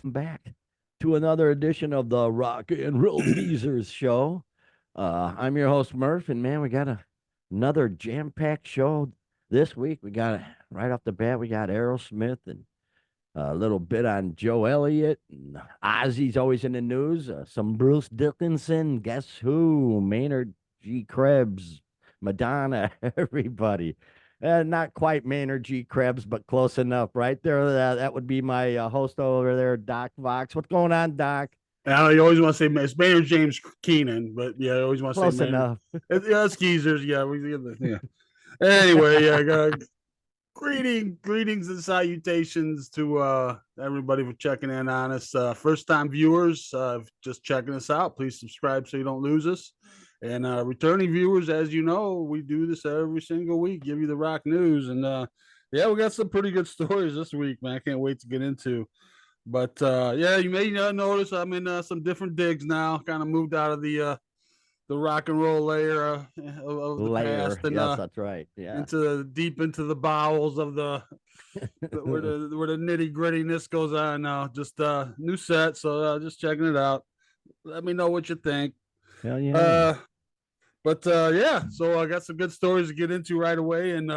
back to another edition of the Rock and Roll Geezers show. I'm your host, Murph, and man, we got another jam packed show this week. We got right off the bat, we got Aerosmith and a little bit on Joe Elliott. And Ozzy's always in the news. Some Bruce Dickenson, Guess Who, Maynard G. Krebs, Madonna, everybody. Not quite Maynard G. Krebs, but close enough, right there. That would be my host over there, Doc Vox. What's going on, Doc? You always want to say it's Maynard James Keenan, but yeah, I always want to say Close Maynard. enough. Yeah, it's Geezers. Yeah, yeah. Anyway, yeah, greetings and salutations to everybody for checking in on us. First time viewers, just checking us out. Please subscribe so you don't lose us. And returning viewers, as you know, we do this every single week, give you the rock news. And yeah, we got some pretty good stories this week, man. I can't wait to get into. But yeah, you may notice I'm in some different digs now. Kind of moved out of the rock and roll layer of the past Layer. and Yes, that's right. Yeah. into deep into the bowels of where the nitty grittiness goes on now. Just new set, so just checking it out. Let me know what you think. Hell yeah. But yeah, so I got some good stories to get into right away, and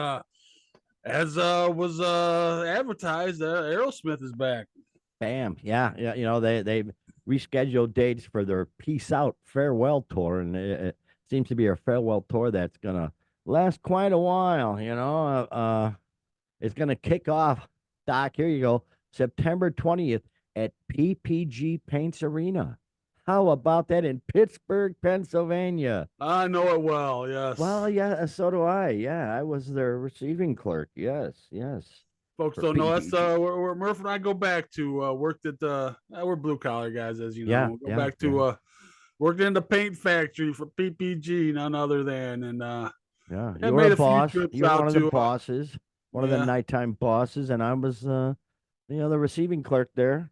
as was advertised, Aerosmith is back. Bam. Yeah. Yeah. They rescheduled dates for their Peace Out farewell tour, and it seems to be a farewell tour that's gonna last quite a while. It's gonna kick off. Doc, here you go. September 20th at PPG Paints Arena. How about that in Pittsburgh, Pennsylvania? I know it well. Yes. Well, yeah, so do I. Yeah, I was their receiving clerk. Yes, yes. Folks For don't know that's PPG. where Murph and I go back to. Worked at we're blue collar guys, as you Yeah, know. Go yeah, back yeah, to worked in the paint factory for PPG, none other than, and yeah. I You were made a a few boss. trips You were out one of the to bosses, one of the yeah. nighttime bosses, and I was, the receiving clerk there.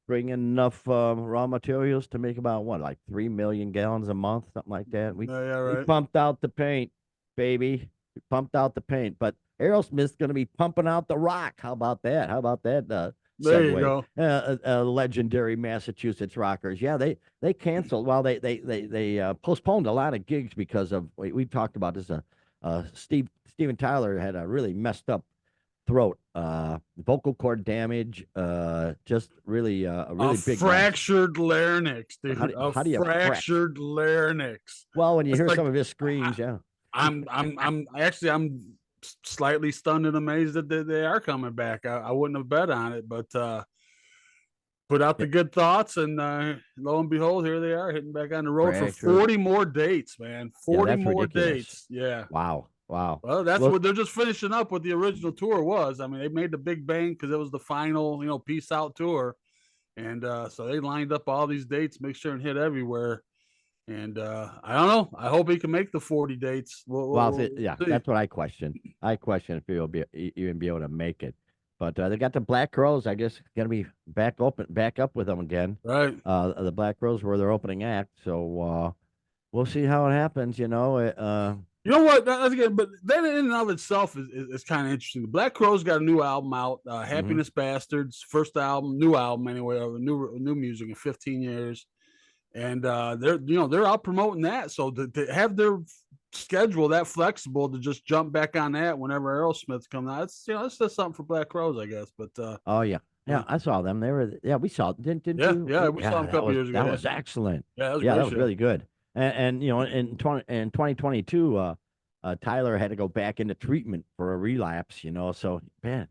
Bring in enough raw materials to make about what, like 3 million gallons a month, something like that. We Yeah, we right. pumped out the paint, baby. We pumped out the paint, but Aerosmith's going to be pumping out the rock. How about that? How about that There you segue? go. Legendary Massachusetts rockers. Yeah, they canceled. Well, they postponed a lot of gigs because of we've talked about this. Steven Tyler had a really messed up throat, vocal cord damage, just really a A really big mess. fractured larynx, dude. A How do you fracture? fractured larynx. Well, when you It's hear like some of his screams, yeah, I'm slightly stunned and amazed that they are coming back. I wouldn't have bet on it, but put out yeah, the good thoughts, and lo and behold, here they are hitting back on the road for fractured. 40 more dates, man. Yeah, 40 that's more ridiculous. dates. Yeah. Wow, wow. Well, that's Look, what they're just finishing up what the original tour was. I mean, they made the big bang because it was the final, peace out tour. And so they lined up all these dates, make sure and hit everywhere. And I don't know. I hope he can make the 40 dates. well, We'll yeah, see. that's what I question. I question if he'll even be able to make it. But they got the Black Crows. I guess going to be back up with them again. Right. The Black Crows were their opening act, so we'll see how it happens. You know what? That's again, but that in and of itself is kind of interesting. The Black Crowes got a new album out, Mhm. Happiness Bastards, first album, new album anyway, or new music in 15 years, and they're out promoting that. So to have their schedule that flexible to just jump back on that whenever Aerosmith's coming out, it's just something for Black Crowes, I guess. But Oh yeah, yeah, yeah. I saw them. They were yeah. We saw didn't yeah, you? yeah, we saw Yeah, them a couple years ago. that Yeah, was excellent. yeah, that was a Yeah, that great was show. really good. And in 2022, Tyler had to go back into treatment for a relapse. So man,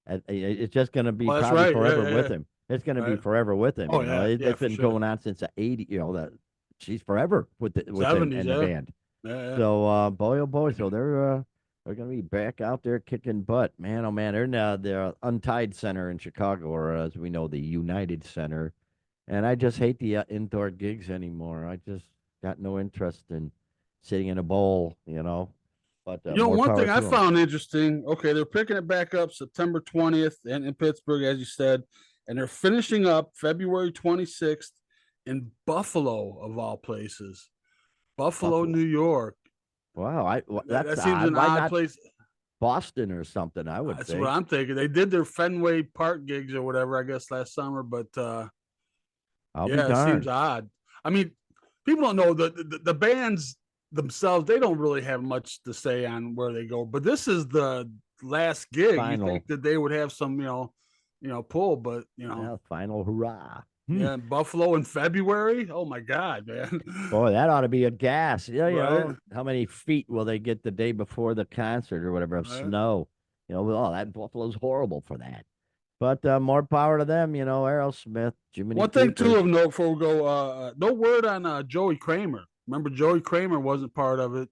it's just gonna be Well, that's probably right. Yeah, forever yeah, with yeah. him. It's gonna be Right. forever with him. Oh yeah, yeah, It's for been sure. going on since the '80s. That she's forever with him 70s, and the yeah, band. yeah, yeah. So boy oh boy, so they're gonna be back out there kicking butt, man. Oh man, they're in the Untied Center in Chicago, or as we know, the United Center. And I just hate the indoor gigs anymore. I just got no interest in sitting in a bowl. But more One power thing to I them. found interesting. Okay, they're picking it back up September 20th in Pittsburgh, as you said, and they're finishing up February 26th in Buffalo, of all places, Buffalo, Buffalo. New York. Wow, That, that's that seems odd. an Why odd not place. Boston or something, I would That's think. what I'm thinking. They did their Fenway Park gigs or whatever, I guess, last summer, but I'll be yeah, it seems darned. odd. I mean, people don't know the bands themselves. They don't really have much to say on where they go. But this is the last gig. You Final, think that they would have some, pull, but yeah, final hurrah. yeah, Buffalo in February. Oh my God, man! Boy, that ought to be a gas. Yeah, Right, how many feet will they get the day before the concert or whatever of right. snow? Oh, that Buffalo's horrible for that. But more power to them, Aerosmith, Jiminy One thing too Creepers. of note before we go, no word on Joey Kramer. Remember, Joey Kramer wasn't part of it.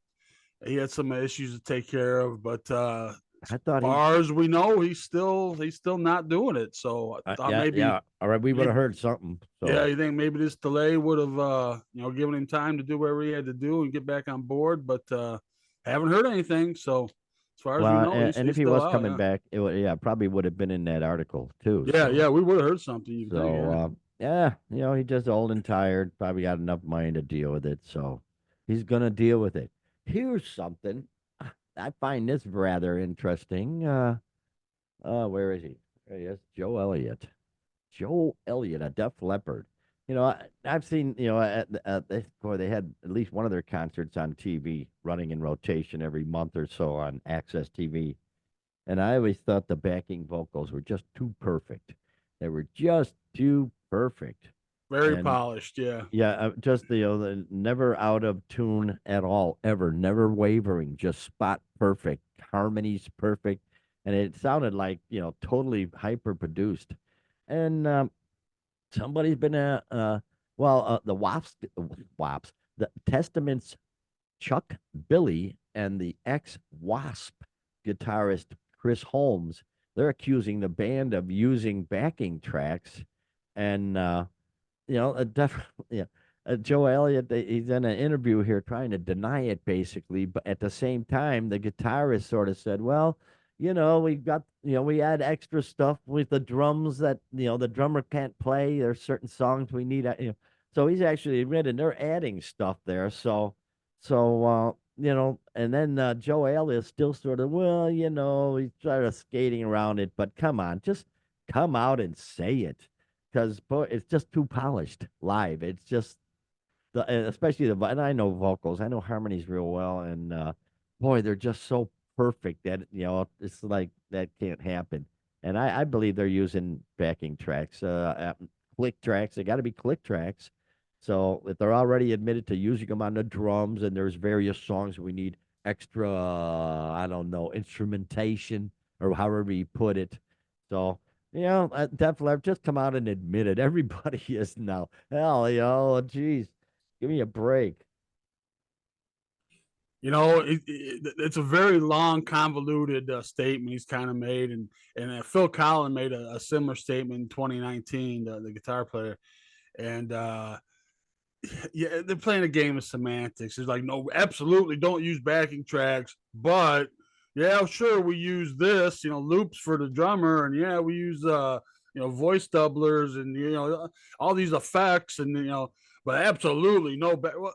He had some issues to take care of, but I thought he, far as we know, he's still not doing it. So I thought yeah, maybe, yeah. All right, we would have maybe heard something. yeah, So, you think maybe this delay would have given him time to do whatever he had to do and get back on board, but haven't heard anything. So as far as we well, know, and he's if he still was out. coming Yeah, back, probably would have been in that article too. yeah, So, yeah. We would have heard something. You think? so, Yeah. yeah, he's just old and tired. Probably got enough money to deal with it. So, he's gonna deal with it. Here's something. I find this rather interesting. Where is he? There he is, Joe Elliott. Joe Elliott, a Def Leppard. I've seen, they had at least one of their concerts on TV running in rotation every month or so on Access TV. And I always thought the backing vocals were just too perfect. They were just too perfect. Very And polished. Yeah. yeah, just the never out of tune at all, ever, never wavering, just spot perfect, harmonies perfect, and it sounded like totally hyper produced. And somebody's been the Wops, the Testament's Chuck Billy and the ex Wasp guitarist Chris Holmes. They're accusing the band of using backing tracks, and definitely, yeah. Joe Elliott, he's in an interview here trying to deny it basically, but at the same time, the guitarist sort of said, well, we got, we add extra stuff with the drums that, the drummer can't play. There's certain songs we need, so he's actually admitted they're adding stuff there. And then Joe Elliott still sort of, well, he's sort of skating around it, but come on, just come out and say it because it's just too polished live. It's just especially and I know vocals, I know harmonies real well, and boy, they're just so perfect that it's like that can't happen. And I believe they're using backing tracks, click tracks. They got to be click tracks. So if they're already admitted to using them on the drums, and there's various songs we need extra, I don't know, instrumentation or however you put it. So Def Leppard, just come out and admit it. Everybody is now. Hell, geez, give me a break. It's a very long, convoluted statement he's kind of made, and Phil Collins made a similar statement in 2019, the guitar player, and yeah, they're playing a game of semantics. It's like, no, absolutely don't use backing tracks, but yeah, sure, we use this, loops for the drummer, and yeah, we use voice doublers and all these effects, and but absolutely no. Well,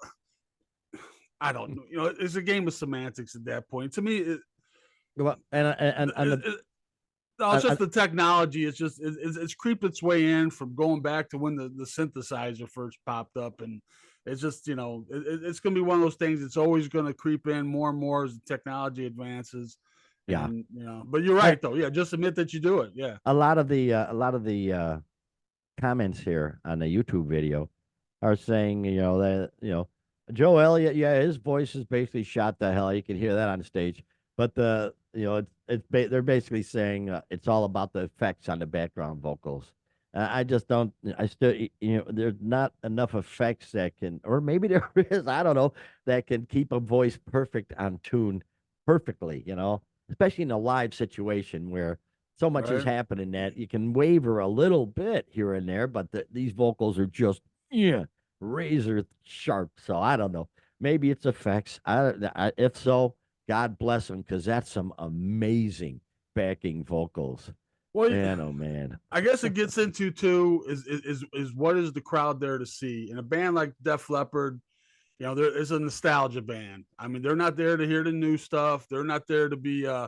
I don't know. It's a game of semantics at that point. To me, Well, no, it's I, just the technology. It's creeped its way in from going back to when the synthesizer first popped up, and it's just it's going to be one of those things. It's always going to creep in more and more as the technology advances. yeah. And but you're right though. Yeah, just admit that you do it. Yeah. A lot of the comments here on the YouTube video are saying, that Joe Elliott, yeah, his voice is basically shot to hell. You can hear that on stage, but they're basically saying it's all about the effects on the background vocals. I just don't. I still, there's not enough effects that can, or maybe there is. I don't know, that can keep a voice perfect on tune perfectly. Especially in a live situation where so much is Right. happening that you can waver a little bit here and there, but these vocals are just razor sharp. So I don't know. Maybe it's effects. If so, God bless them because that's some amazing backing vocals. Well, Man, oh man. I guess it gets into too is what is the crowd there to see? In a band like Def Leppard, You know, there is a nostalgia band. I mean, they're not there to hear the new stuff. They're not there to be. I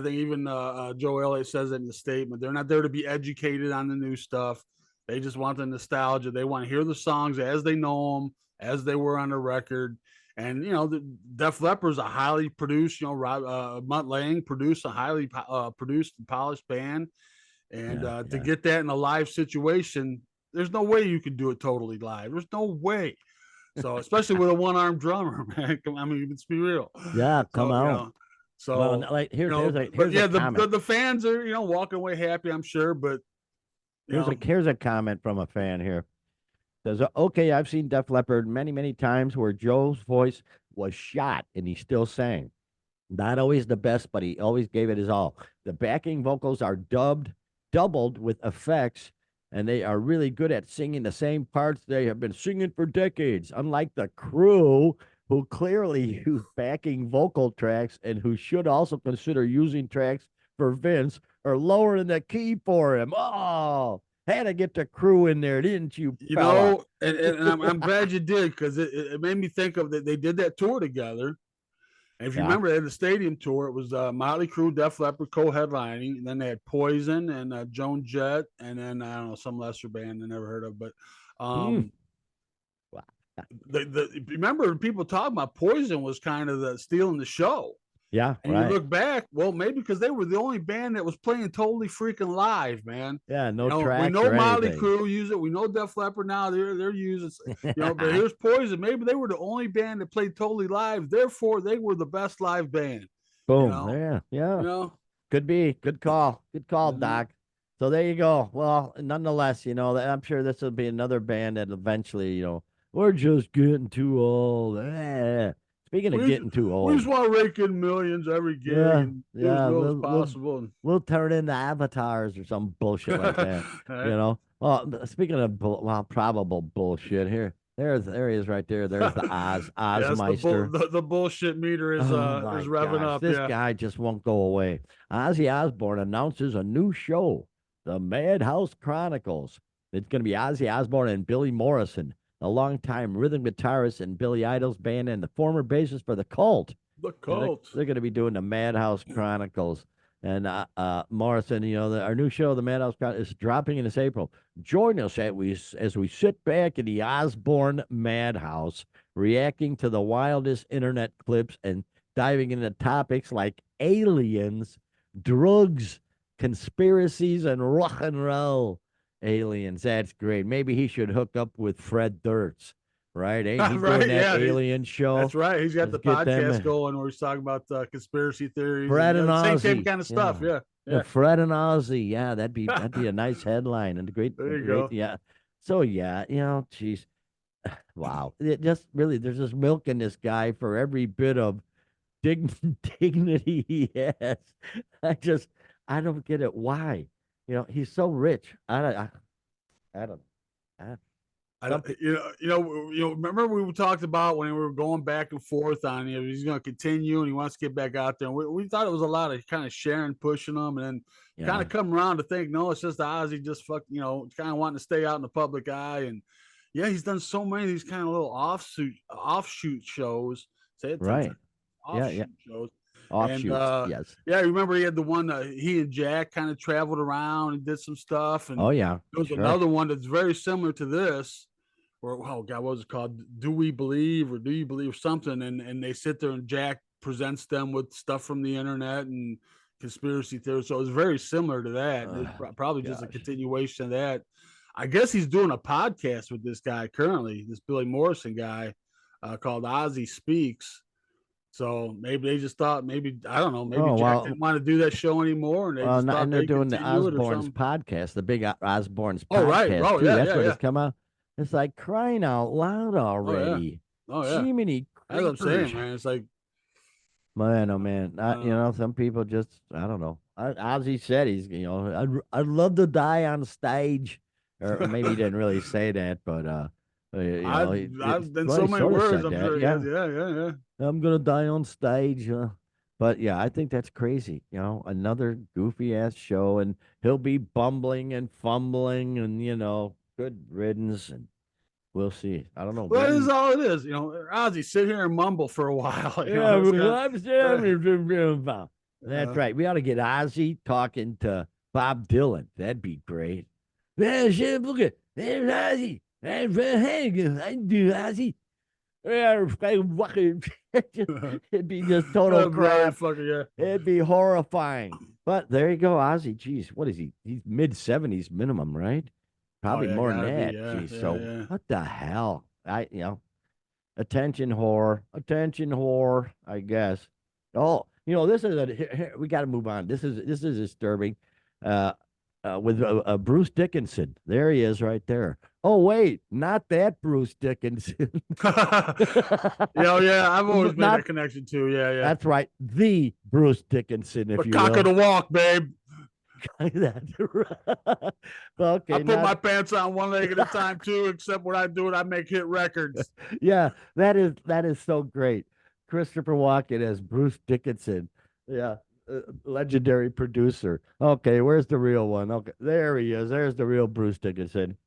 think even Joe Elliott says it in the statement. They're not there to be educated on the new stuff. They just want the nostalgia. They want to hear the songs as they know them, as they were on the record. And you know, the Def Leppard's a highly produced. You know, Mutt Lange produced a highly produced and polished band, and to get that in a live situation, there's no way you could do it totally live. There's no way. So especially with a one-armed drummer, man. I mean, let's be real. Yeah, come So you on. know, Well, so like you know, here's but a yeah, comment. the fans are walking away happy, I'm sure. But you know, Here's a comment from a fan here. Says, okay, I've seen Def Leppard many times where Joe's voice was shot and he still sang. Not always the best, but he always gave it his all. The backing vocals are doubled with effects, and they are really good at singing the same parts they have been singing for decades. Unlike the crew, who clearly use backing vocal tracks and who should also consider using tracks for Vince or lowering the key for him. Oh, had to get the crew in there, didn't you, you fella? know, and I'm glad you did, because it made me think of that they did that tour together. And if you Yeah. remember, they had the stadium tour. It was Motley Crue, Def Leppard co-headlining, and then they had Poison and Joan Jett, and then I don't know, some lesser band I never heard of. But Hmm. um, Wow. the remember, people talking about Poison was kind of the stealing the show. Yeah, And you right. look back, well, maybe because they were the only band that was playing totally freaking live, man. Yeah, You no know, we tracks know or Motley anything. Crue use it. We know Def Leppard now. They're using, but here's Poison. Maybe they were the only band that played totally live. Therefore, they were the best live band. You Boom. know, Yeah, yeah. you know. Could be. Good call. Good call, Mhm. Doc. So there you go. Well, nonetheless, I'm sure this will be another band that eventually, we're just getting too old. Speaking of We getting too we just old, want to rake in millions every gig yeah, and do as yeah, little as we'll possible. we'll turn into avatars or some bullshit like that. Right? Well, speaking of probable bullshit here, there he is right there. There's the Yes, Ozmeister. the bullshit meter Oh is my revving gosh, up. this Yeah. guy just won't go away. Ozzy Osbourne announces a new show, The Madhouse Chronicles. It's going to be Ozzy Osbourne and Billy Morrison, the longtime rhythm guitarist in Billy Idol's band and the former bassist for the Cult. The And cult. they're going to be doing the Madhouse Chronicles. And Morrison, our new show, The Madhouse Chronicles, is dropping in this April. Join us as we sit back in the Osborne Madhouse, reacting to the wildest internet clips and diving into topics like aliens, drugs, conspiracies, and rock and roll. Aliens, that's great. Maybe he should hook up with Fred Durst, right? Ain't he doing Right? that Yeah, alien show? that's right. He's got Let's the get them. podcast going where he's talking about conspiracy theories and Fred and the same type Ozzy. kind of stuff. Yeah. Yeah, Yeah, yeah. Fred and Ozzy. Yeah, that'd be a nice headline and There a you great, go. yeah. So yeah, geez. Wow. It just really there's just milking this guy for every bit of dignity he has. I just I don't get it. Why? He's so rich. I don't I, I some don't, people remember we talked about when we were going back and forth on, he's going to continue and he wants to get back out there. And we thought it was a lot of kind of Sharon pushing him, and then kind yeah. of come around to think, no, it's just Ozzy just kind of wanting to stay out in the public eye. And yeah, he's done so many of these kind of little offshoot shows. Say it 10 Right. times. Yeah, yeah. Offshoot shows. And Offshoots. Yes. yeah, I remember he had the one he and Jack kind of traveled around and did some stuff. And Oh yeah. there was Sure. another one that's very similar to this, or oh god, what was it called? Do we believe, or do you believe something? And they sit there and Jack presents them with stuff from the internet and conspiracy theories. So it was very similar to that. And it's probably just a Gosh. continuation of that. I guess he's doing a podcast with this guy currently, this Billy Morrison guy, called Ozzy Speaks. So maybe they just thought, maybe I don't know, maybe Oh Jack well, didn't want to do that show anymore, and they well, just thought and they're they'd doing the continue it or Osbourne's something. podcast, the big Osbourne's Oh right, podcast oh too. yeah, That's yeah, what yeah, it's come out. It's like crying out loud oh yeah, already. oh yeah. Jiminy That's what I'm creepers. saying, man. It's like Man, oh man. uh, Some people just, I don't know. Ozzy said he's, I'd love to die on stage. Or maybe he didn't really say that, but, I've done well, he so many sort of words. said I'm that. sure he has. Yeah. Yeah, yeah, yeah. I'm going to die on stage. But yeah, I think that's crazy. Another goofy ass show, and he'll be bumbling and fumbling, and good riddance. And We'll see. I don't know. Well, this is Maybe. all it is. Ozzy, sit here and mumble for a while. Yeah, That's kind I'm of, That's right. We ought to get Ozzy talking to Bob Dylan. That'd be great. Man, shit, look at there's Ozzy. Hey, I do Ozzy. Yeah, it'd be just total very crap. fucking, yeah. It'd be horrifying. But there you go, Ozzy. Geez, what is he? He's mid-70s minimum, right? Oh Probably yeah, more than gotta be. that. Yeah, Geez, yeah, so yeah. what the hell? Attention attention whore, I guess. Oh, this is we got to move on. This is disturbing. Uh, with Bruce Dickenson. There he is, right there. Oh wait, not that Bruce Dickinson. Yeah. I've always made Not that connection too. Yeah, yeah. that's right, the Bruce Dickinson, if But you cock of will. the walk, babe. That's right. Well, I okay, put not my pants on one leg at a time too. Except when I do it, I make hit records. yeah, that is so great. Christopher Walken as Bruce Dickinson. Yeah, legendary producer. Okay, where's the real one? Okay, there he is. There's the real Bruce Dickinson.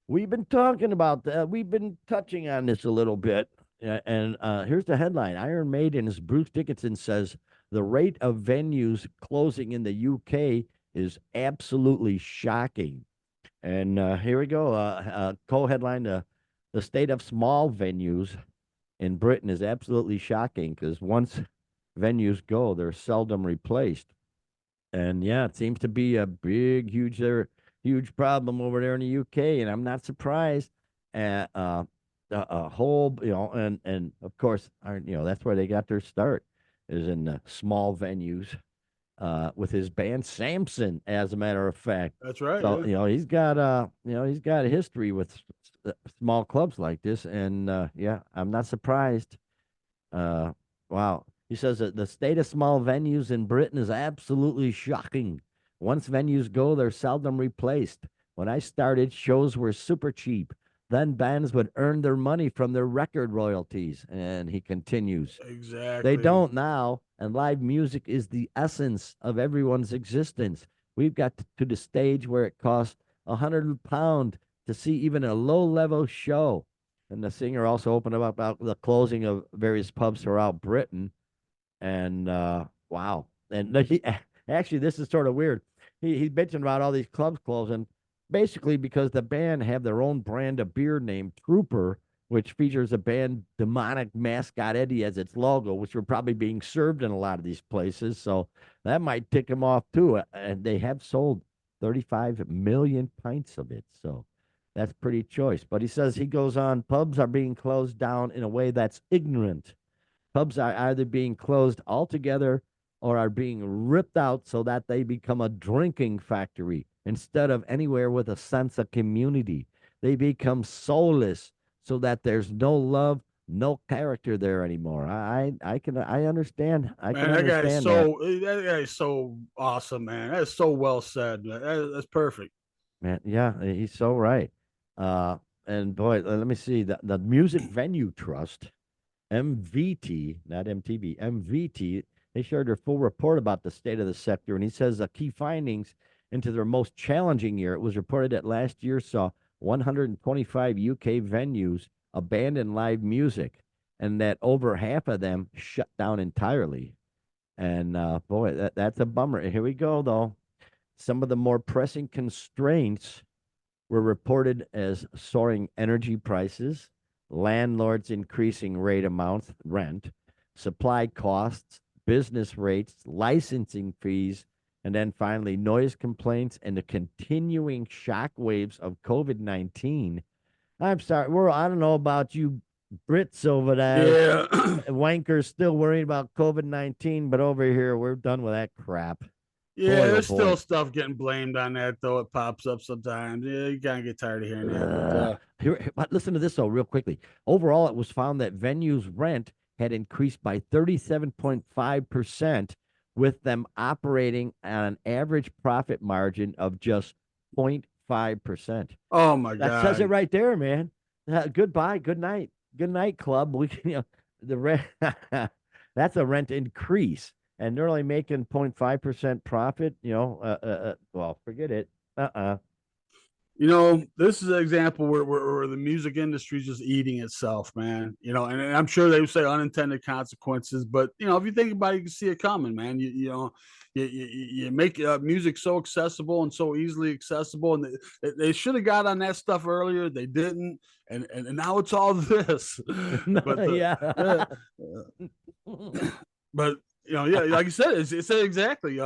We've been talking about that. We've been touching on this a little bit. And here's the headline: Iron Maiden's Bruce Dickinson says the rate of venues closing in the UK is absolutely shocking. And here we go. Co-headline: the state of small venues in Britain is absolutely shocking because once venues go, they're seldom replaced. And yeah, it seems to be a big, huge problem over there in the UK, and I'm not surprised. A whole, and of course, that's where they got their start, is in the small venues, with his band Samson, as a matter of fact. That's right. So Yeah. he's got a history with small clubs like this, and yeah, I'm not surprised. Wow. He says that the state of small venues in Britain is absolutely shocking. Once venues go, they're seldom replaced. When I started, shows were super cheap. Then bands would earn their money from their record royalties. And he continues, they Exactly. don't now, and live music is the essence of everyone's existence. We've got to the stage where it costs £100 to see even a low level show. And the singer also opened up about the closing of various pubs throughout Britain. And wow. And actually, this is sort of weird. He mentioned about all these clubs closing, basically because the band have their own brand of beer named Trooper, which features a band demonic mascot Eddie as its logo, which were probably being served in a lot of these places. So that might tick them off too. And they have sold 35 million pints of it. So that's pretty choice. But he says, he goes on, pubs are being closed down in a way that's ignorant. Pubs are either being closed altogether or are being ripped out so that they become a drinking factory instead of anywhere with a sense of community. They become soulless so that there's no love, no character there anymore. I understand. I can Man, that guy is understand that. so awesome, man. That's so well said. That's perfect. Man, yeah, he's so right. Uh and boy, let me see. The Music Venue Trust, MVT, not MTV, MVT, they shared their full report about the state of the sector. And he says the key findings into their most challenging year. It was reported that last year saw 125 UK venues abandon live music, and that over half of them shut down entirely. And boy, that's a bummer. Here we go, though. Some of the more pressing constraints were reported as soaring energy prices, landlords increasing rate amounts, rent, supply costs, business rates, licensing fees, and then finally noise complaints and the continuing shock waves of COVID-19. I'm sorry, I don't know about you Brits over there, Yeah. wankers still worrying about COVID-19, but over here we're done with that crap. Yeah, Boy, oh there's still boy. stuff getting blamed on that, though. It pops up sometimes. Yeah, you kind of get tired of hearing that. But But listen to this though, real quickly. Overall, it was found that venues' rent had increased by 37.5%, with them operating on an average profit margin of just 0.5%. oh my That says it God. right there, man. Goodbye, good night, club. We can, the rent. That's a rent increase, and they're only making 0.5% profit. Well, forget it. You know, this is an example where the music industry is just eating itself, man. You know, and I'm sure they would say unintended consequences, but you know, if you think about it, you can see it coming, man. You make music so accessible and so easily accessible, and they should have got on that stuff earlier. They didn't, and now it's all this. but Yeah. uh, but yeah, like you said, it's exactly.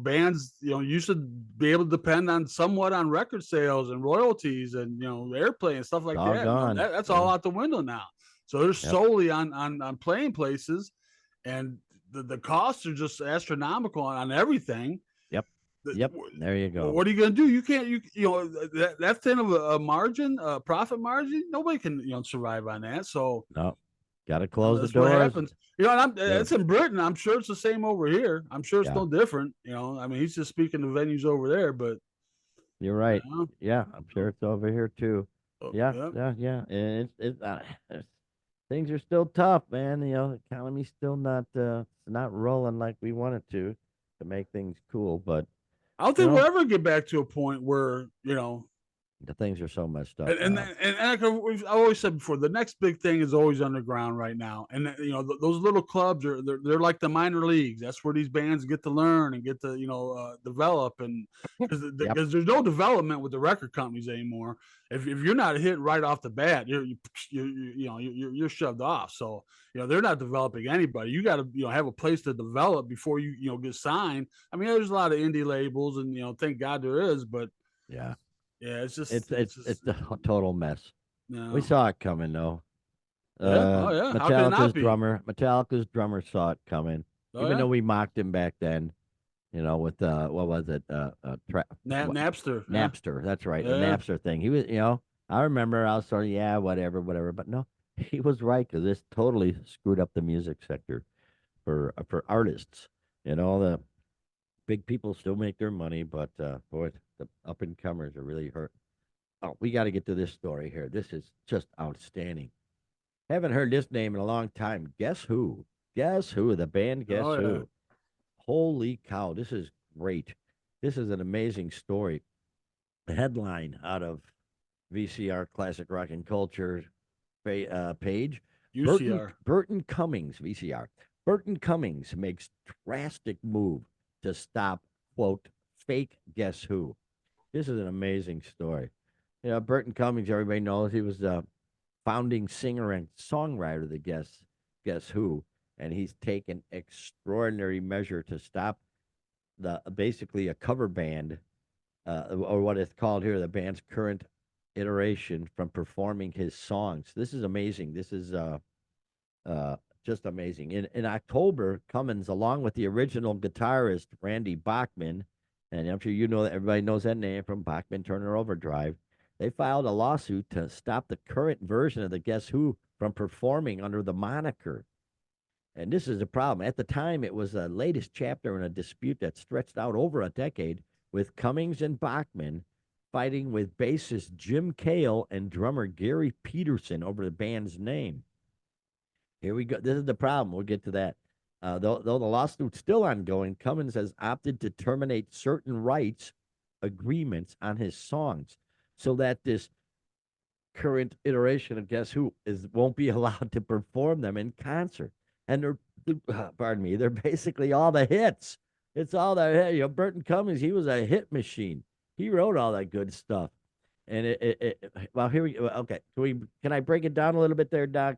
Bands, you should be able to depend on somewhat on record sales and royalties and airplay and stuff like that. Doggone. That's all Yeah. out the window now. So they're Yep. solely on playing places, and the costs are just astronomical on everything. Yep. Yep. There you go. What are you going to do? You can't. That thin of a margin, a profit margin. Nobody can survive on that. So No. Got to close the that's what doors. happens. And Yeah. it's in Britain. I'm sure it's the same over here. I'm sure it's Yeah. no different. I mean, he's just speaking to venues over there, but You're you right. know, Yeah. I'm sure it's over here too. Yeah. yeah. Yeah. Yeah. And things are still tough, man. The economy's still not rolling like we want it to make things cool. But I don't you think we'll know, ever get back to a point where the things are so messed up And now. and, and, and I've always said before, the next big thing is always underground right now. And those little clubs they're like the minor leagues. That's where these bands get to learn and get to develop. And Yep. because there's no development with the record companies anymore. If you're not hit right off the bat, you're shoved off. So they're not developing anybody. You got to have a place to develop before you get signed. I mean, there's a lot of indie labels, and thank God there is, but Yeah. yeah, It's a total mess. We no. saw it coming though. Yeah. Oh, yeah. How could it not be? Metallica's drummer saw it coming, Oh, even yeah. though we mocked him back then. With what was it? Napster. Yeah. Napster. That's right, the Yeah. Napster thing. He was, I remember I was sort of, yeah, whatever, whatever. But no, he was right because this totally screwed up the music sector for artists. The big people still make their money, but boy, the up and comers are really hurt. Oh, we got to get to this story here. This is just outstanding. Haven't heard this name in a long time. Guess who? Guess who? The band Guess Oh, yeah. Who? Holy cow, this is great. This is an amazing story. The headline out of VCR Classic Rock and Culture page. UCR. Burton Cummings, VCR. Burton Cummings makes drastic move to stop, quote, fake Guess Who. This is an amazing story. Burton Cummings, everybody knows he was the founding singer and songwriter of the Guess Who, and he's taken extraordinary measure to stop the basically a cover band, or what it's called here, the band's current iteration from performing his songs. This is amazing. This is just amazing. In October, Cummins, along with the original guitarist Randy Bachman, and I'm sure you know that everybody knows that name from Bachman Turner Overdrive, they filed a lawsuit to stop the current version of the Guess Who from performing under the moniker. And this is a problem. At the time, it was the latest chapter in a dispute that stretched out over a decade, with Cummings and Bachman fighting with bassist Jim Cale and drummer Gary Peterson over the band's name. Here we go. This is the problem. We'll get to that. Though the lawsuit's still ongoing, Cummins has opted to terminate certain rights agreements on his songs so that this current iteration of Guess Who won't be allowed to perform them in concert. And pardon me, they're basically all the hits. It's all the Burton Cummings, he was a hit machine. He wrote all that good stuff. And well, here we go. Okay, can I break it down a little bit there, Doc?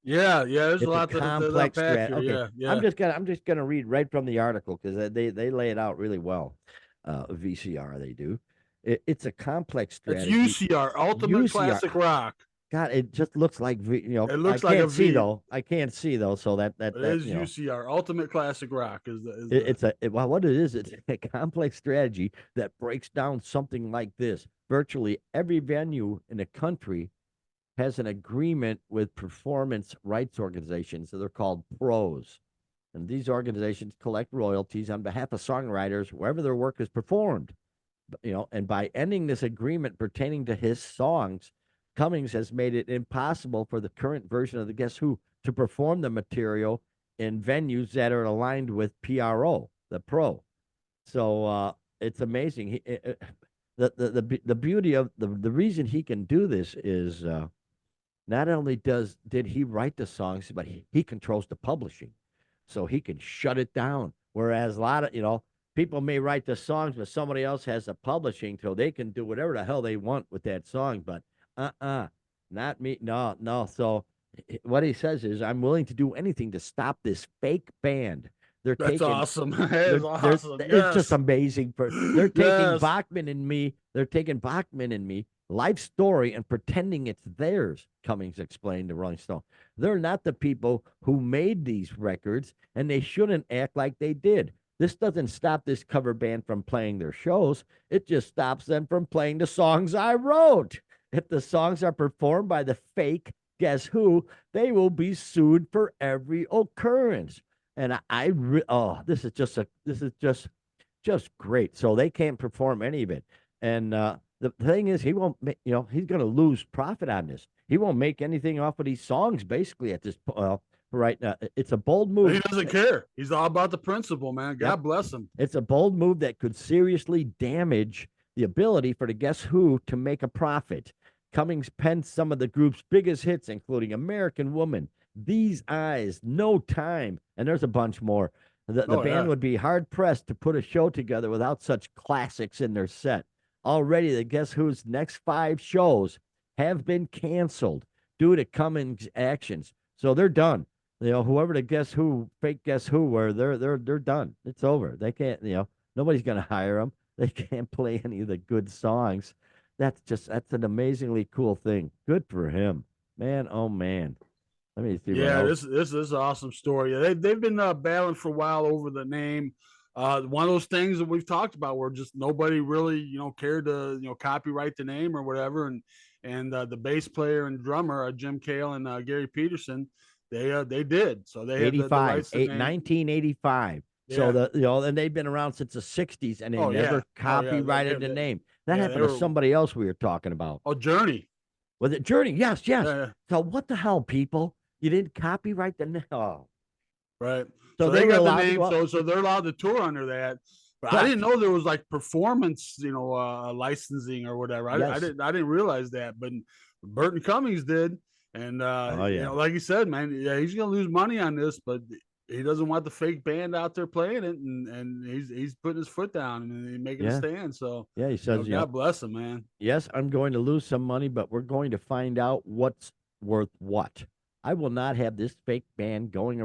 Yeah. Yeah. There's a It's a lot to complex unpack strat. here. Okay, Yeah. Yeah. I'm just gonna read right from the article because they lay it out really well. VCR they do. It's a complex It's strategy. UCR, Ultimate UCR. Classic Rock. God, it just looks like It I looks like a can't see V. though. I can't see though. So It is UCR, Ultimate Classic Rock. well, what it is, it's a complex strategy that breaks down something like this. Virtually every venue in the country has an agreement with performance rights organizations. So they're called pros. And these organizations collect royalties on behalf of songwriters wherever their work is performed. And by ending this agreement pertaining to his songs, Cummings has made it impossible for the current version of the Guess Who to perform the material in venues that are aligned with PRO, the pro. So it's amazing. the beauty of the reason he can do this is not only did he write the songs, but he controls the publishing, so he can shut it down. Whereas a lot of people may write the songs, but somebody else has the publishing, so they can do whatever the hell they want with that song. But not me. No, no. So what he says is, I'm willing to do anything to stop this fake band. They're That's taking awesome. That is awesome. it's just Yes. amazing. They're taking Yes. Bachman and me. They're taking Bachman and me life story and pretending it's theirs. Cummings explained to Rolling Stone. They're not the people who made these records, and they shouldn't act like they did. This doesn't stop this cover band from playing their shows. It just stops them from playing the songs I wrote. If the songs are performed by the fake Guess Who, they will be sued for every occurrence. And this is just great. So they can't perform any of it. And the thing is, he won't. He's going to lose profit on this. He won't make anything off of these songs. Basically, at this right now, it's a bold move. He doesn't care. He's all about the principle, man. God Yep. bless him. It's a bold move that could seriously damage the ability for the Guess Who to make a profit. Cummings penned some of the group's biggest hits, including American Woman, These Eyes, No Time, and there's a bunch more. The band would be hard pressed to put a show together without such classics in their set. Already, the Guess Who's next 5 shows have been canceled due to Cummings' actions. So they're done. Whoever the Guess Who, fake Guess Who were, they're done. It's over. They can't. Nobody's gonna hire them. They can't play any of the good songs. That's an amazingly cool thing. Good for him, man. Oh man. Let me see. Yeah, this is an awesome story. They've been battling for a while over the name. One of those things that we've talked about where just nobody really cared to copyright the name or whatever, and the bass player and drummer Jim Cale and Gary Peterson, they did. So they had the rights to name. 1985. Yeah. So and they've been around since the 60s, and they never copyrighted the name. That happened to somebody else we were talking about. Oh, Journey. Was it Journey? Yes. Yeah. So what the hell, people? You didn't copyright the name. Oh. Right. So they got the name, to so they're allowed to tour under that. But Correct. I didn't know there was like performance, licensing or whatever. I didn't realize that, but Burton Cummings did. And like you said, man, yeah, he's gonna lose money on this, but he doesn't want the fake band out there playing it, and he's putting his foot down and making a stand. So yeah, he says, God bless him, man. Yes, I'm going to lose some money, but we're going to find out what's worth what. I will not have this fake band going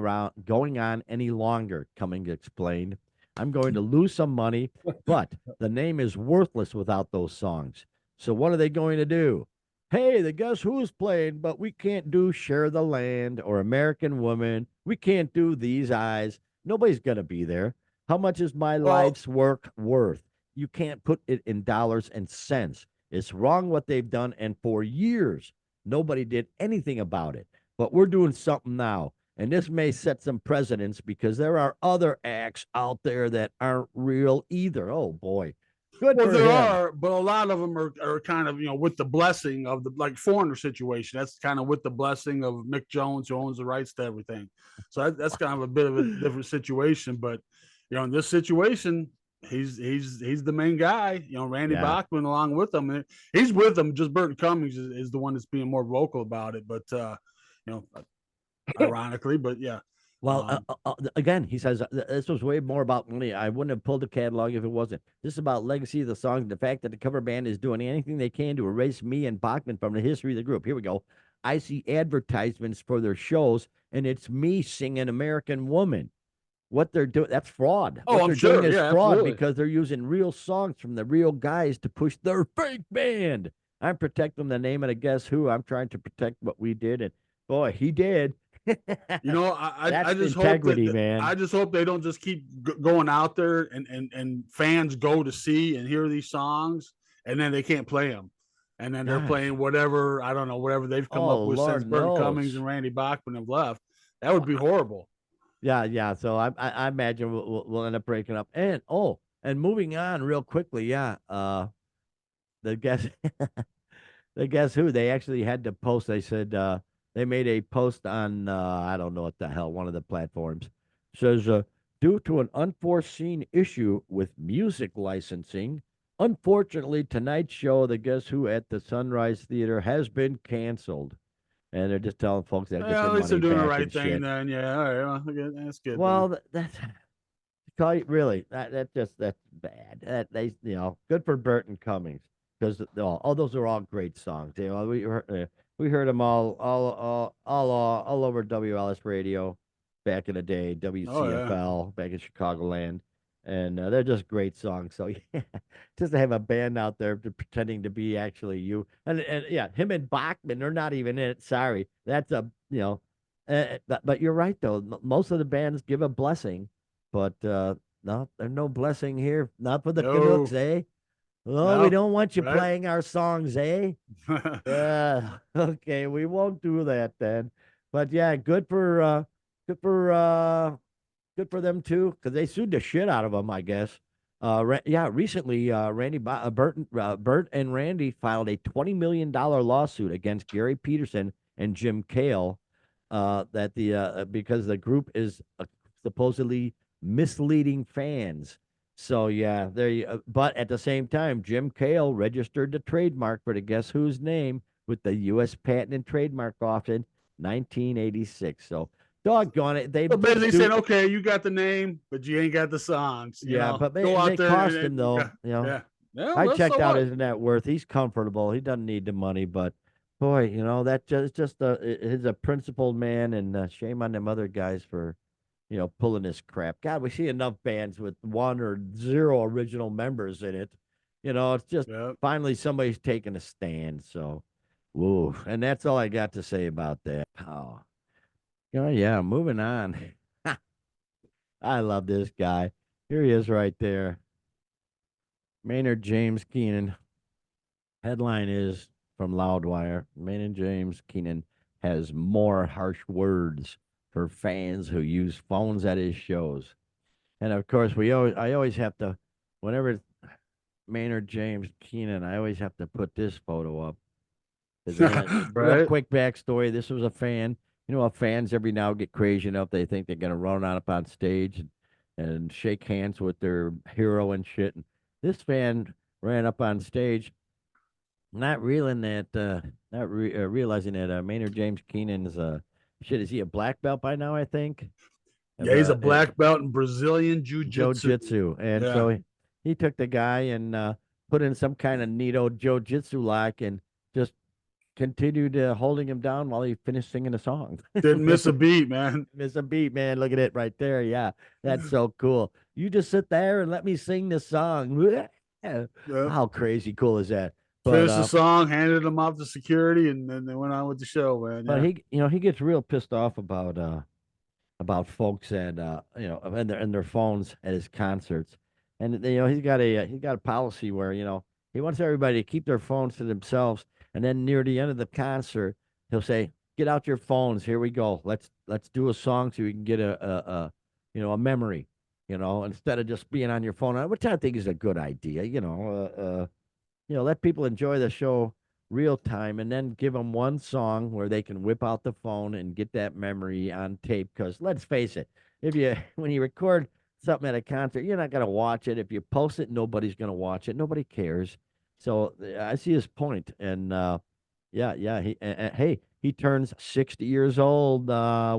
on any longer, Cummings explained. I'm going to lose some money, but the name is worthless without those songs. So what are they going to do? Hey, the Guess Who's playing, but we can't do Share the Land or American Woman. We can't do These Eyes. Nobody's going to be there. How much is my life's work worth? You can't put it in dollars and cents. It's wrong what they've done, and for years, nobody did anything about it. But we're doing something now, and this may set some precedents because there are other acts out there that aren't real either. Oh, boy. Good for him. Are, but a lot of them are kind of, with the blessing of the Foreigner situation. That's kind of with the blessing of Mick Jones, who owns the rights to everything. So that's kind of a bit of a different situation. But, in this situation, he's the main guy. Randy Bachman along with him. And he's with him. Just Burton Cummings is the one that's being more vocal about it. But, ironically, but yeah. Well, again, he says this was way more about money. I wouldn't have pulled the catalog if it wasn't. This is about legacy of the songs and the fact that the cover band is doing anything they can to erase me and Bachman from the history of the group. Here we go. I see advertisements for their shows, and it's me singing American Woman. What they're doing, that's fraud. Oh, what I'm sure. Doing is fraud absolutely. because they're using real songs from the real guys to push their fake band. I'm protecting the name of the Guess Who. I'm trying to protect what we did, and boy, he did. I just integrity, hope that, man. I just hope they don't just keep going out there and fans go to see and hear these songs and then they can't play them, and then they're playing whatever whatever they've come up with since Burton Cummings and Randy Bachman have left. That would be horrible. Yeah. So I imagine we'll end up breaking up. And moving on real quickly. The Guess the Guess Who, they actually had to post. They said. They made a post on, I don't know what the hell, one of the platforms. Says, due to an unforeseen issue with music licensing, Unfortunately, tonight's show, the Guess Who at the Sunrise Theater, has been canceled. And they're just telling folks they'll get Yeah, their at least they're money doing the back right and thing shit. then. Yeah, all right. Well, okay, that's good then. Well, that's really that's bad. Good for Burton Cummings because those are all great songs. We heard them all over WLS radio back in the day, Oh yeah. WCFL back in Chicagoland, and they're just great songs. So yeah, just to have a band out there pretending to be actually you, and yeah, him and Bachman, they're not even in it. Sorry, that's a but you're right though. Most of the bands give a blessing, but no, there's no blessing here. Not for the Canucks, No, eh? Oh, we no, don't want you right? playing our songs, eh? Okay, we won't do that then. But yeah, good for good for them too, because they sued the shit out of them, I guess. Yeah, recently, Bert and Randy filed a $20 million lawsuit against Gary Peterson and Jim Cale, that the because the group is supposedly misleading fans. So yeah, but at the same time, Jim Cale registered the trademark for the Guess Who's name with the U.S. Patent and Trademark Office in 1986. So doggone it, they So basically saying, sued. okay, you got the name, but you ain't got the songs. Yeah, but Go out they there cost him yeah, though. yeah, yeah. I Well, so checked out what? his net worth. He's comfortable. He doesn't need the money, but boy, that just he's a principled man, and shame on them other guys for pulling this crap. God, we see enough bands with one or zero original members in it. It's just Yeah. finally somebody's taking a stand. So, woo, and that's all I got to say about that. Oh, yeah. Moving on. I love this guy. Here he is, right there. Maynard James Keenan. Headline is from Loudwire. Maynard James Keenan has more harsh words for fans who use phones at his shows. And of course, I always have to, whenever Maynard James Keenan, I always have to put this photo up. Real Right. quick backstory. This was a fan. You know how fans every now get crazy enough they think they're gonna run on up on stage and shake hands with their hero and shit. And this fan ran up on stage, not realizing that Maynard James Keenan's shit. Is he a black belt by now? I think. Yeah, he's a black belt in Brazilian jiu-jitsu. Jiu-jitsu. And Yeah. so he took the guy and put in some kind of neato jiu-jitsu like and just continued holding him down while he finished singing the song. Didn't miss a beat, man. Miss a beat, man. Look at it right there. Yeah, that's so cool. You just sit there and let me sing this song. Yeah. How crazy cool is that? But Finished the song, handed him off to security, and then they went on with the show, man. but Yeah. he gets real pissed off about folks and and their phones at his concerts. And he's got a policy where he wants everybody to keep their phones to themselves. And then near the end of the concert, he'll say, "Get out your phones. Here we go. Let's do a song so we can get a memory. Instead of just being on your phone, which I think is a good idea. Let people enjoy the show real time and then give them one song where they can whip out the phone and get that memory on tape. Because let's face it, when you record something at a concert, you're not going to watch it. If you post it, nobody's going to watch it. Nobody cares. So I see his point. And yeah. Hey, he turns 60 years old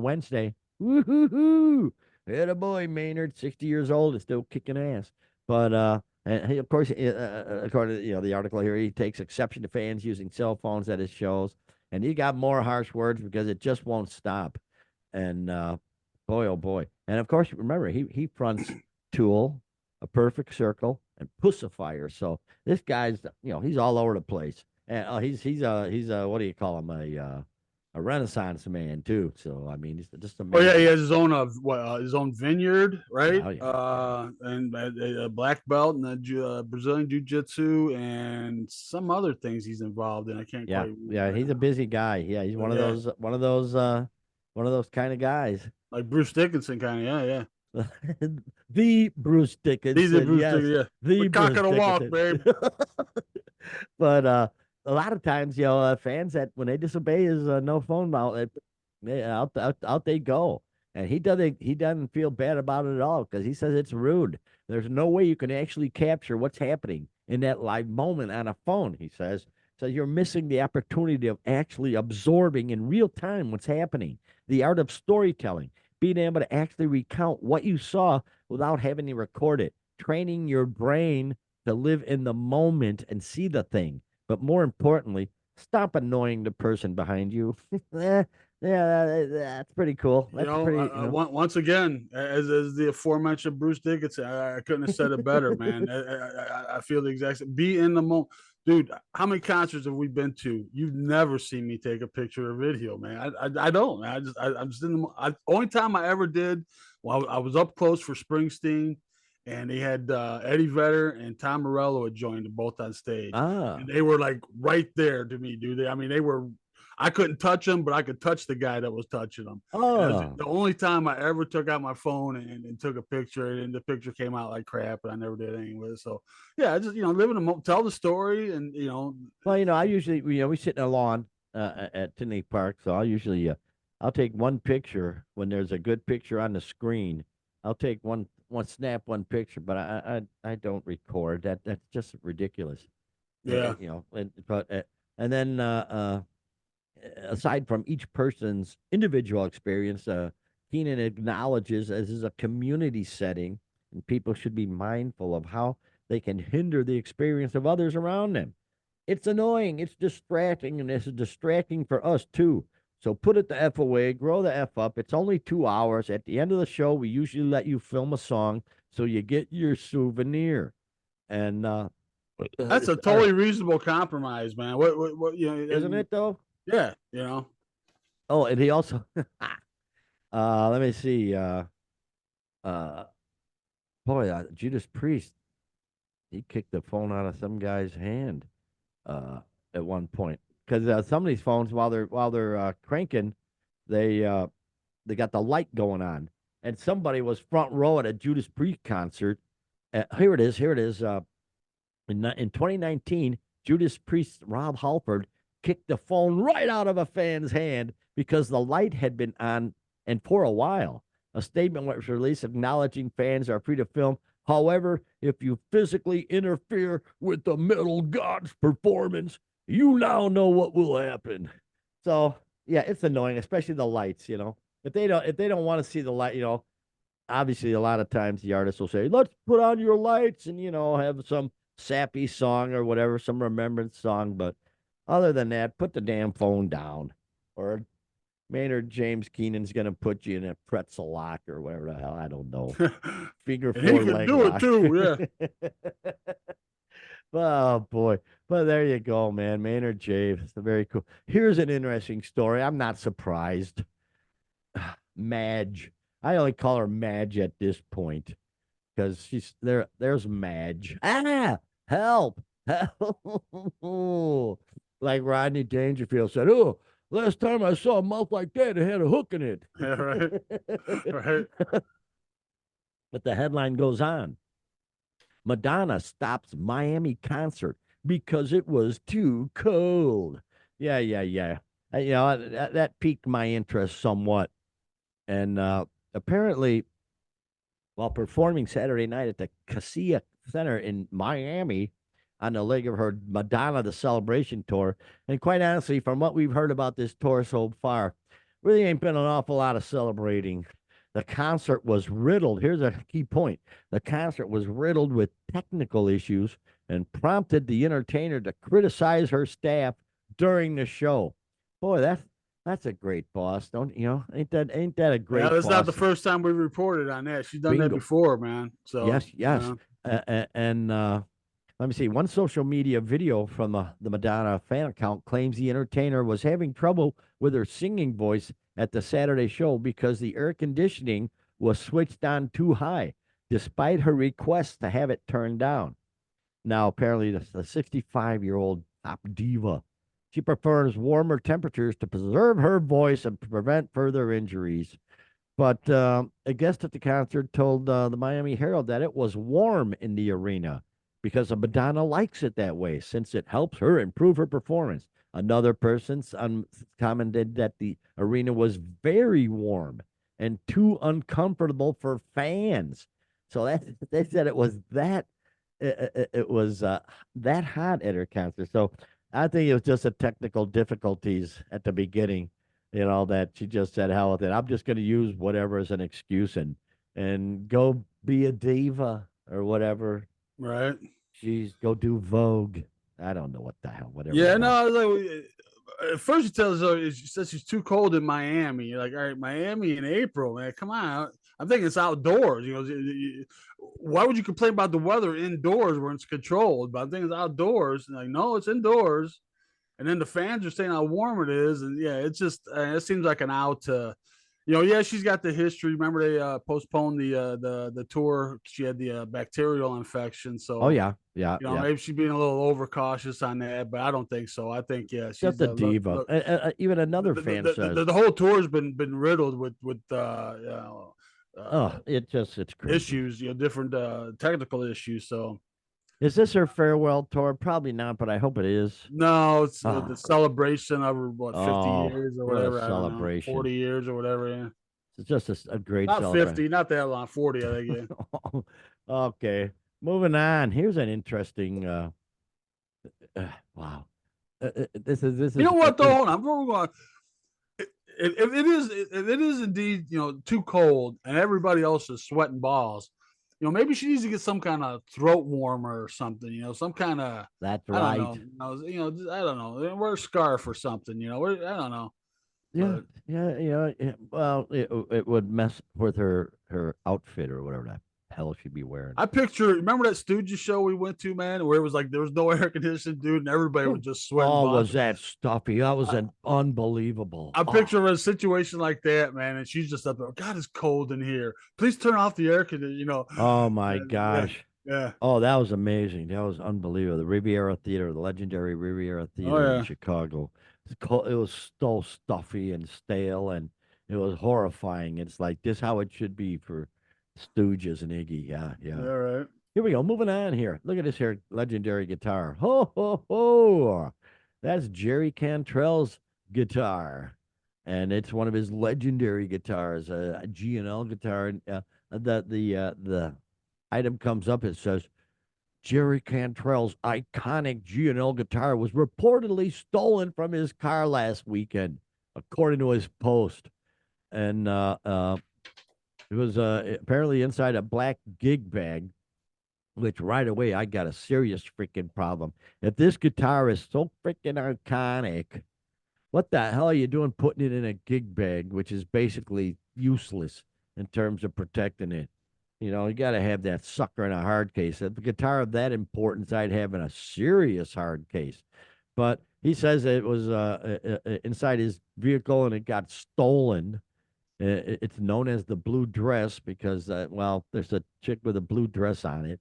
Wednesday. Woo-hoo-hoo. Had a boy, Maynard, 60 years old, is still kicking ass. But and he, of course, according to the article here, he takes exception to fans using cell phones at his shows, and he got more harsh words because it just won't stop. And boy, oh boy! And of course, remember he fronts Tool, A Perfect Circle, and Pussifier. So this guy's he's all over the place, and he's what do you call him, a Renaissance man too. So I mean, he's just Oh yeah, he amazing. has his own his own vineyard, right? Oh yeah. And a black belt in the Brazilian jiu-jitsu and some other things he's involved in. I can't Yeah, quite yeah, remember he's a now. busy guy. Yeah, he's But yeah, one of those kind of guys. like Bruce Dickinson kind of. Yeah, yeah. The Bruce He's a Dickinson, Bruce yes, Dickinson. Yeah, the the cock Bruce of the walk, Dickinson. babe. But a lot of times, fans that when they disobey his no phone mount, out they go, and he doesn't feel bad about it at all because he says it's rude. There's no way you can actually capture what's happening in that live moment on a phone, he says. So you're missing the opportunity of actually absorbing in real time what's happening. The art of storytelling, being able to actually recount what you saw without having to record it, training your brain to live in the moment and see the thing. But more importantly, stop annoying the person behind you. Yeah, that's pretty cool. That's pretty, Once again, as the aforementioned Bruce Dickenson, I couldn't have said it better, man. I feel the exact same. Be in the moment, dude. How many concerts have we been to? You've never seen me take a picture or video, man. I don't. I'm just in the. Only time I ever did, well, I was up close for Springsteen, and they had Eddie Vedder and Tom Morello had joined both on stage, ah, and they were like right there to me, dude. I mean, they were. I couldn't touch them, but I could touch the guy that was touching them. And that's oh, the only time I ever took out my phone and took a picture, and the picture came out like crap, and I never did anyway. So yeah, I just live in a tell the story, and well, I usually, we sit in a lawn at Tinley Park, so I'll take one picture when there's a good picture on the screen. I'll take snap one picture, but I don't record. That's just ridiculous. yeah, And then aside from each person's individual experience, Keenan acknowledges as is a community setting, and people should be mindful of how they can hinder the experience of others around them. It's annoying, it's distracting, and it's distracting for us too. So put it the F away, grow the F up. It's only 2 hours. At the end of the show, we usually let you film a song so you get your souvenir. And that's a totally reasonable compromise, man. What isn't it though? Yeah, Oh, and he also let me see. Uh boy, Judas Priest, he kicked the phone out of some guy's hand uh at one point. Because some of these phones, while they're cranking, they they got the light going on. And somebody was front row at a Judas Priest concert. Here it is. Here it is. In 2019, Judas Priest Rob Halford kicked the phone right out of a fan's hand because the light had been on and for a while. A statement was released acknowledging fans are free to film. However, if you physically interfere with the metal god's performance, you now know what will happen. So yeah, it's annoying, especially the lights. If they don't want to see the light, obviously a lot of times the artist will say, "Let's put on your lights," and have some sappy song or whatever, some remembrance song. But other than that, put the damn phone down, or Maynard James Keenan's gonna put you in a pretzel lock or whatever the hell. I don't know. Finger and he four could leg do it lock. too. Yeah, Oh boy. But there you go, man. Maynard James. Very cool. Here's an interesting story. I'm not surprised. Madge. I only call her Madge at this point because she's there. There's Madge. Ah, help, help! Like Rodney Dangerfield said. Oh, last time I saw a mouth like that, it had a hook in it. yeah, right, right. But the headline goes on. Madonna stops Miami concert because it was too cold. Yeah, yeah, yeah. That piqued my interest somewhat. And apparently, while performing Saturday night at the Casilla Center in Miami on the leg of her Madonna the Celebration tour, and quite honestly, from what we've heard about this tour so far, really ain't been an awful lot of celebrating. The concert was riddled. Here's a key point. The concert was riddled with technical issues and prompted the entertainer to criticize her staff during the show. Boy, that's a great boss. Don't ain't that a great Yeah, that's boss? not the first time we reported on that. She's done that Bingo. before, man. So Yes, yes. And let me see. One social media video from the Madonna fan account claims the entertainer was having trouble with her singing voice at the Saturday show because the air conditioning was switched on too high, despite her request to have it turned down. Now, apparently, the 65-year-old top diva, she prefers warmer temperatures to preserve her voice and prevent further injuries. But a guest at the concert told the Miami Herald that it was warm in the arena because Madonna likes it that way since it helps her improve her performance. Another person commented that the arena was very warm and too uncomfortable for fans. So they said it was that it was that hot at her concert. So I think it was just the technical difficulties at the beginning, that she just said, hell with it. I'm just going to use whatever as an excuse and go be a diva or whatever. Right. She's go do Vogue. I don't know what the hell, whatever Yeah, it was. no, like at first she tells her she says she's too cold in Miami. You're like, all right, Miami in April, man. Come on. I'm thinking it's outdoors. Why would you complain about the weather indoors when it's controlled? But I think it's outdoors. And like, no, it's indoors. And then the fans are saying how warm it is, and yeah, it's just it seems like an out. Yeah, she's got the history. Remember they postponed the tour. She had the bacterial infection, Oh so yeah, yeah, yeah. maybe she's being a little overcautious on that, but I I don't think so. I think yeah, Just she's a diva. look Even another fan says, the whole tour has been riddled with "Oh, it's crazy." issues, different technical issues. So Is this her farewell tour? Probably not, but I hope it is. no, it's the Oh, celebration of her 50 oh, years or what a whatever. I don't know, celebration! 40 years or whatever. Yeah, It's just a great not celebration. 50, not that long, 40. I think. Yeah. Okay, moving on. Here's an interesting. Wow, this You is know what though? Hold on, before we go on, if it is indeed too cold and everybody else is sweating balls, maybe she needs to get some kind of throat warmer or something. Some kind of that's I don't right. know. I don't know. Wear a scarf or something. I don't know. Yeah, But yeah, yeah. Well, it would mess with her outfit or whatever the hell she'd be wearing. I picture. Remember that Stooges show we went to, man, where it was like there was no air conditioning, dude, and everybody was just sweating Oh, bullets. was that stuffy? That was I, an unbelievable. I Oh, picture a situation like that, man, and she's just up there. God, it's cold in here. Please turn off the air conditioner. oh my Yeah, gosh. yeah. Oh, that was amazing. That was unbelievable. The Riviera Theater, the legendary Riviera Oh Theater in yeah. Chicago. It was so stuffy and stale, and it was horrifying. It's like this how it should be for Stooges and Iggy. Yeah, All yeah. right. Here we go. Moving on here. Look at this here legendary guitar. Ho ho ho! That's Jerry Cantrell's guitar, and it's one of his legendary guitars, a G&L guitar. The item comes up. It says Jerry Cantrell's iconic G&L guitar was reportedly stolen from his car last weekend, according to his post. And it was apparently inside a black gig bag, which right away I got a serious freaking problem. If this guitar is so freaking iconic, what the hell are you doing putting it in a gig bag, which is basically useless in terms of protecting it? You got to have that sucker in a hard case. If a guitar of that importance, I'd have in a serious hard case. But he says it was inside his vehicle and it got stolen. It's known as the blue dress because, well, there's a chick with a blue dress on it,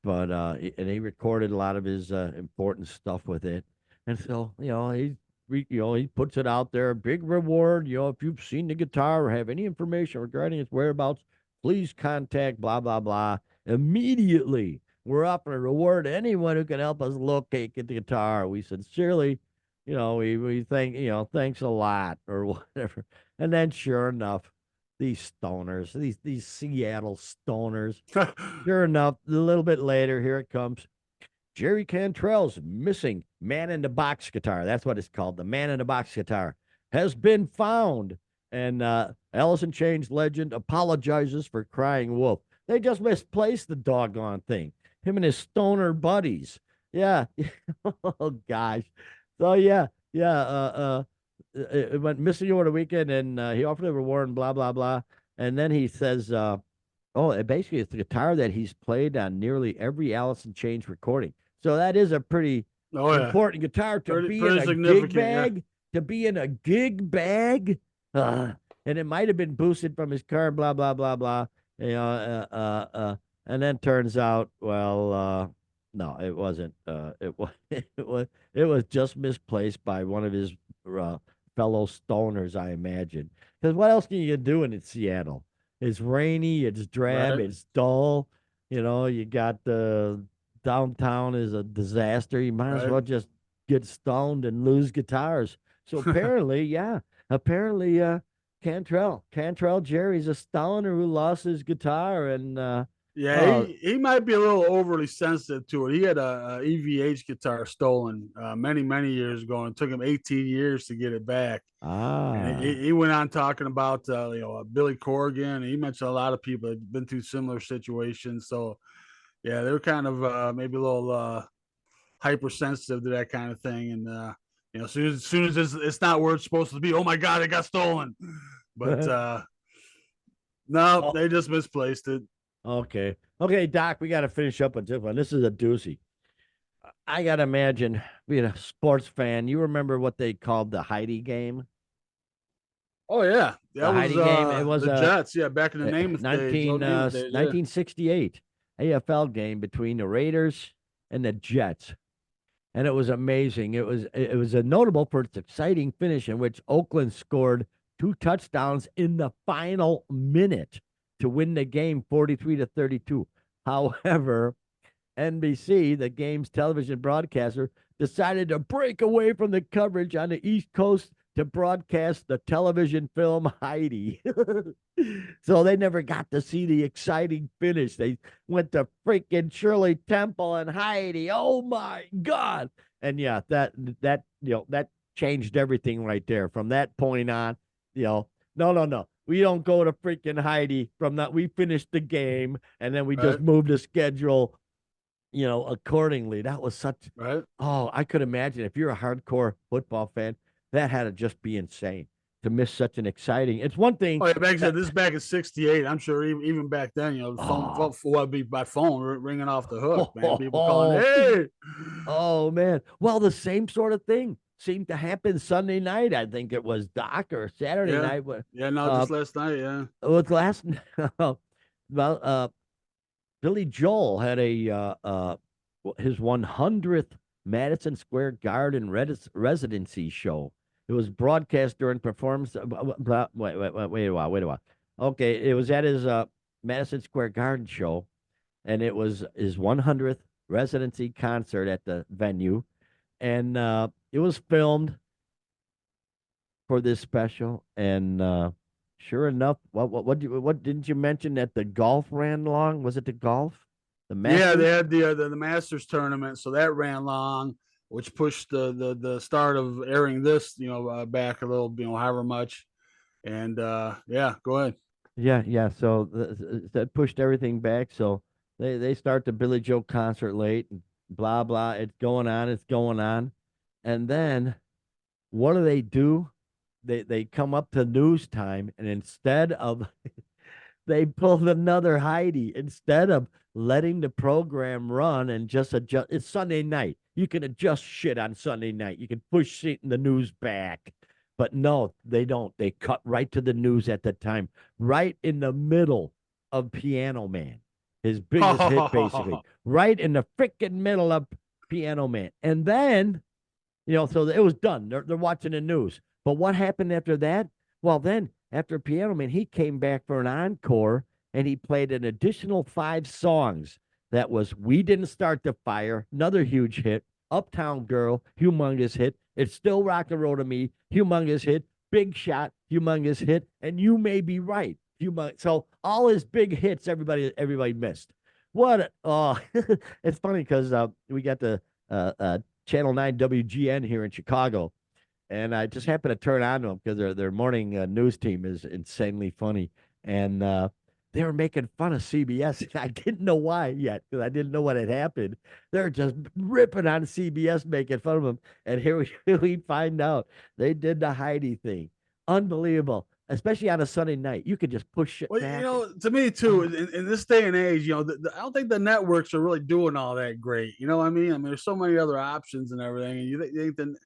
but and he recorded a lot of his important stuff with it, and so he puts it out there, big reward. If you've seen the guitar or have any information regarding its whereabouts, please contact blah blah blah immediately. We're offering a reward to anyone who can help us locate the guitar. We sincerely, we thank thanks a lot or whatever. And then sure enough, these stoners, these Seattle stoners. Sure enough, a little bit later, here it comes. Jerry Cantrell's missing man in the box guitar. That's what it's called. The man in the box guitar has been found. And Alice in Chains legend apologizes for crying wolf. They just misplaced the doggone thing. Him and his stoner buddies. Yeah. Oh gosh. So yeah. It went missing over the weekend, and he offered a reward and blah blah blah. And then he says, basically, it's the guitar that he's played on nearly every Alice in Chains recording. So that is a pretty Oh yeah. important guitar to be in Pretty a gig significant. Yeah. bag. To be in a gig bag, and it might have been boosted from his car. Blah blah blah blah. You know, and then turns out, well, no, it wasn't. It was just misplaced by one of his uh, fellow stoners, I imagine. Because what else can you do in Seattle? It's rainy, it's drab, Right. it's dull. You got the downtown is a disaster. You might as Right. well just get stoned and lose guitars. So apparently, yeah, apparently, Cantrell Jerry's a stoner who lost his guitar, and Yeah, Oh, he might be a little overly sensitive to it. He had a EVH guitar stolen many years ago, and it took him 18 years to get it back. And ah. he went on talking about Billy Corgan. He mentioned a lot of people had been through similar situations. So yeah, they were kind of maybe a little hypersensitive to that kind of thing. And as soon as it's not where it's supposed to be, oh my God, it got stolen. But no, Oh, they just misplaced it. okay. Okay, Doc, we got to finish up with this one. This is a doozy. I got to imagine being a sports fan. You remember what they called the Heidi game? Oh yeah, The that was Heidi game. It was the a Jets. Yeah, back in the Namath days, old Namath days. Yeah, 1968 AFL game between the Raiders and the Jets. And it was amazing. It was a notable for its exciting finish in which Oakland scored 2 touchdowns in the final minute to win the game 43-32. However, NBC, the game's television broadcaster, decided to break away from the coverage on the East Coast to broadcast the television film Heidi. So they never got to see the exciting finish. They went to freaking Shirley Temple and Heidi. Oh my God. And yeah, that changed everything right there. From that point on, no. We don't go to freaking Heidi from that. We finished the game and then we just right, moved the schedule accordingly. That was such, right. oh, I could imagine if you're a hardcore football fan, that had to just be insane to miss such an exciting. It's one thing Oh yeah, back that, this is back in '68. I'm sure even back then, the phone oh, would be by phone ringing off the hook, man. People calling, oh, hey, oh, man. Well, the same sort of thing seemed to happen Sunday night. I think it was Doc or Saturday yeah, night. yeah. No, Uh, just last night, yeah. it was last. Well, Billy Joel had his 100th Madison Square Garden residency show. It was broadcast during performance. Wait a while. Okay, it was at his Madison Square Garden show, and it was his 100th residency concert at the venue, and it was filmed for this special. And sure enough, what didn't you mention that the golf ran long? Was it the golf, the Yeah, they Masters? had the Masters tournament, so that ran long, which pushed the start of airing this, back a little, however much. And yeah, go ahead. Yeah. So that pushed everything back. So they start the Billy Joe concert late, and blah blah. It's going on, and then what do? They come up to news time, and instead of they pulled another Heidi instead of letting the program run and just adjust. It's Sunday night. You can adjust shit on Sunday night. You can push shit in the news back. But no, they don't. They cut right to the news at the time, right in the middle of Piano Man, his biggest hit, basically, right in the freaking middle of Piano Man. And then, so it was done. They're watching the news. But what happened after that? Well, then after Piano Man, he came back for an encore and he played an additional 5 songs. That was We Didn't Start the Fire, another huge hit. Uptown Girl, humongous hit. It's Still Rock and Roll to Me, humongous hit. Big Shot, humongous hit. And You May Be Right, humongous. So all his big hits, everybody missed. What? Oh, it's funny because we got the Channel 9 WGN here in Chicago. And I just happened to turn on to them because their morning news team is insanely funny. And they were making fun of CBS. I didn't know why yet because I didn't know what had happened. They're just ripping on CBS, making fun of them. And here we find out they did the Heidi thing. Unbelievable. Especially on a Sunday night. You could just push it Well, back. to me too, in this day and age, I don't think the networks are really doing all that great. You know what I mean? I mean, there's so many other options and everything, and you think then,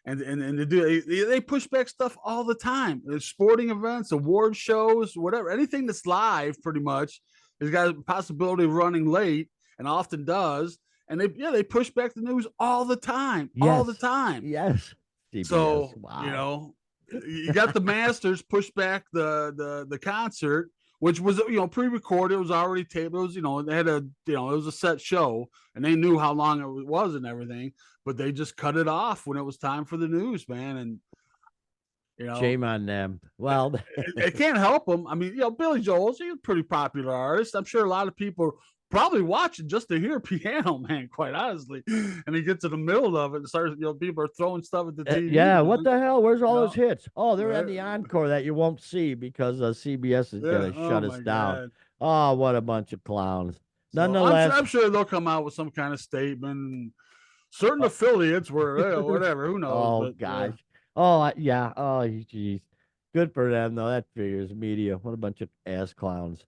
and they push back stuff all the time. There's sporting events, award shows, whatever, anything that's live, pretty much, has got a possibility of running late, and often does. And they push back the news all the Yes. time. Yes. CBS. So Wow. you got the Masters push back the concert, which was pre-recorded. It was already taped. It was they had it was a set show, and they knew how long it was and everything. But they just cut it off when it was time for the news, man. And You know, Shame on them. Well, it can't help them. I mean, Billy Joel's, he's a pretty popular artist. I'm sure a lot of people probably watching just to hear Piano Man, quite honestly. And he gets to the middle of it and starts, people are throwing stuff at the TV. yeah, what Man. the hell? Where's all those You hits? Oh, they're on right? the encore that you won't see because CBS is Yeah. going to Oh shut us my down. God. Oh, what a bunch of clowns. So I'm Nonetheless, sure they'll come out with some kind of statement. Certain affiliates were whatever, who knows? oh But gosh. Oh yeah. Oh geez. Good for them though. That figures media. What a bunch of ass clowns.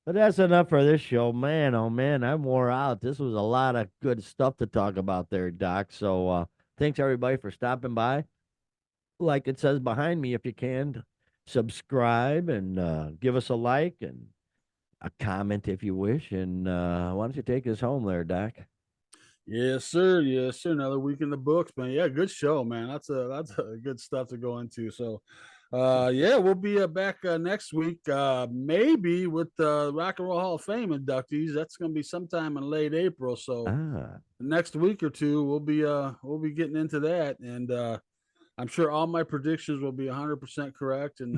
But that's enough for this show. Man, oh man, I'm wore out. This was a lot of good stuff to talk about there, Doc. So thanks everybody for stopping by. Like it says behind me, if you can, subscribe and give us a like and a comment if you wish. And why don't you take us home there, Doc? yes, sir. Yes, sir. Another week in the books, man. Yeah, good show, man. That's a good stuff to go into. So, yeah, we'll be back next week, maybe with the Rock and Roll Hall of Fame inductees. That's going to be sometime in late April. So, Ah, next week or two, we'll be getting into that, and I'm sure all my predictions will be 100% correct, and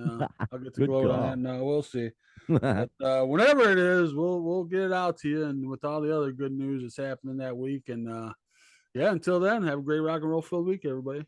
I'll get to good go over that, call. and we'll see. But whenever it is, we'll get it out to you, and with all the other good news that's happening that week. And yeah, until then, have a great rock and roll filled week, everybody.